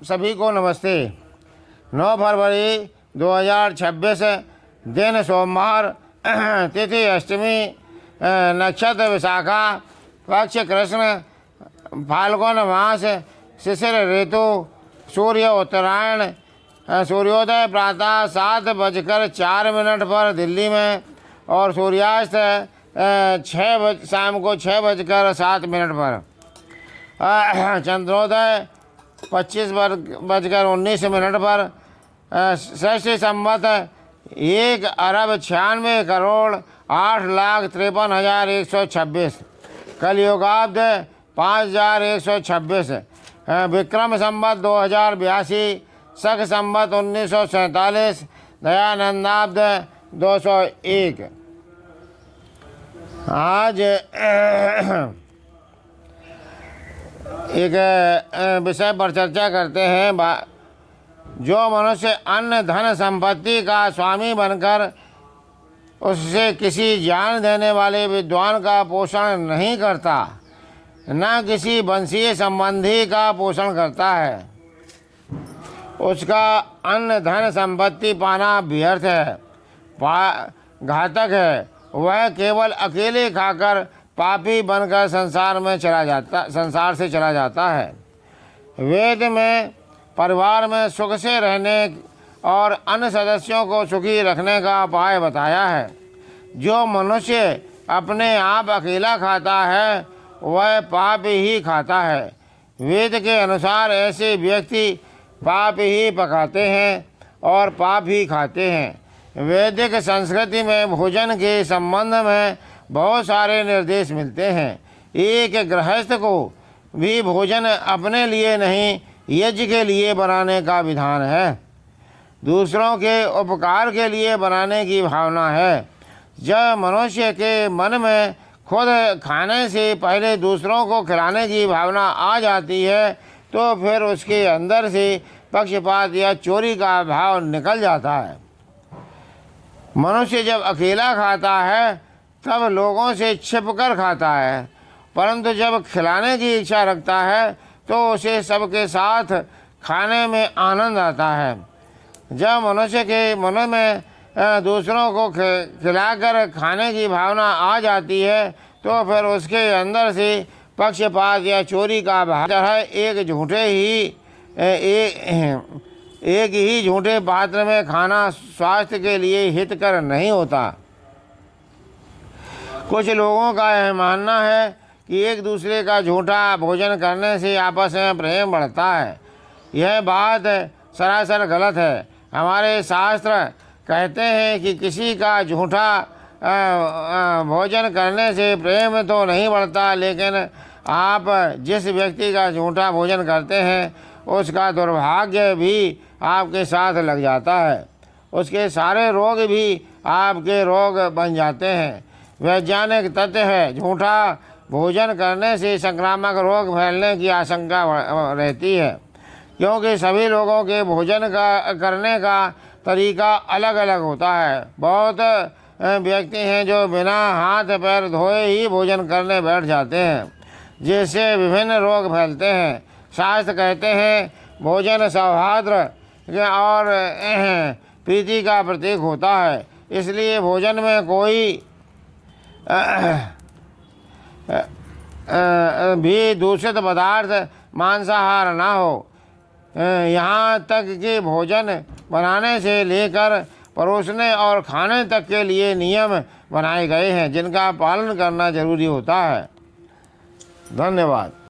सभी को नमस्ते। 9 फरवरी 2026 दिन सोमवार, तिथि अष्टमी, नक्षत्र विशाखा, पक्ष कृष्ण, फाल्गुन मास, शिशिर ऋतु, सूर्य उत्तरायण। सूर्योदय प्रातः 7:04 पर दिल्ली में और सूर्यास्त शाम को 6:07 पर। चंद्रोदय 25:19 पर। षष्ठी संवत 1,96,08,53,126। कलयुगाब्द 5,126। विक्रम संवत 2082। शक संवत 1947। दयानंदाब्द 201। आज एक विषय पर चर्चा करते हैं। जो मनुष्य अन्य धन संपत्ति का स्वामी बनकर उससे किसी ज्ञान देने वाले विद्वान का पोषण नहीं करता, न किसी वंशीय संबंधी का पोषण करता है, उसका अन्य धन संपत्ति पाना व्यर्थ है, घातक है। वह केवल अकेले खाकर पापी बनकर संसार से चला जाता है। वेद में परिवार में सुख से रहने और अन्य सदस्यों को सुखी रखने का उपाय बताया है। जो मनुष्य अपने आप अकेला खाता है वह पाप ही खाता है। वेद के अनुसार ऐसे व्यक्ति पाप ही पकाते हैं और पाप ही खाते हैं। वैदिक संस्कृति में भोजन के संबंध में बहुत सारे निर्देश मिलते हैं। एक गृहस्थ को भी भोजन अपने लिए नहीं, यज्ञ के लिए बनाने का विधान है। दूसरों के उपकार के लिए बनाने की भावना है। जब मनुष्य के मन में खुद खाने से पहले दूसरों को खिलाने की भावना आ जाती है तो फिर उसके अंदर से पक्षपात या चोरी का भाव निकल जाता है। मनुष्य जब अकेला खाता है तब लोगों से छिपकर खाता है, परंतु जब खिलाने की इच्छा रखता है तो उसे सबके साथ खाने में आनंद आता है। जब मनुष्य के मन में दूसरों को खिलाकर खाने की भावना आ जाती है तो फिर उसके अंदर से पक्षपात या चोरी का भाव है। एक ही झूठे पात्र में खाना स्वास्थ्य के लिए हितकर नहीं होता। कुछ लोगों का यह मानना है कि एक दूसरे का झूठा भोजन करने से आपस में प्रेम बढ़ता है। यह बात सरासर गलत है। हमारे शास्त्र कहते हैं कि किसी का झूठा भोजन करने से प्रेम तो नहीं बढ़ता, लेकिन आप जिस व्यक्ति का झूठा भोजन करते हैं उसका दुर्भाग्य भी आपके साथ लग जाता है। उसके सारे रोग भी आपके रोग बन जाते हैं। वैज्ञानिक तथ्य है, झूठा भोजन करने से संक्रामक रोग फैलने की आशंका रहती है, क्योंकि सभी लोगों के भोजन करने का तरीका अलग अलग होता है। बहुत व्यक्ति हैं जो बिना हाथ पैर धोए ही भोजन करने बैठ जाते हैं, जिससे विभिन्न रोग फैलते हैं। शास्त्र कहते हैं भोजन सौहार्द और प्रीति का प्रतीक होता है, इसलिए भोजन में कोई भी दूषित पदार्थ मांसाहार ना हो। यहाँ तक कि भोजन बनाने से लेकर परोसने और खाने तक के लिए नियम बनाए गए हैं जिनका पालन करना जरूरी होता है। धन्यवाद।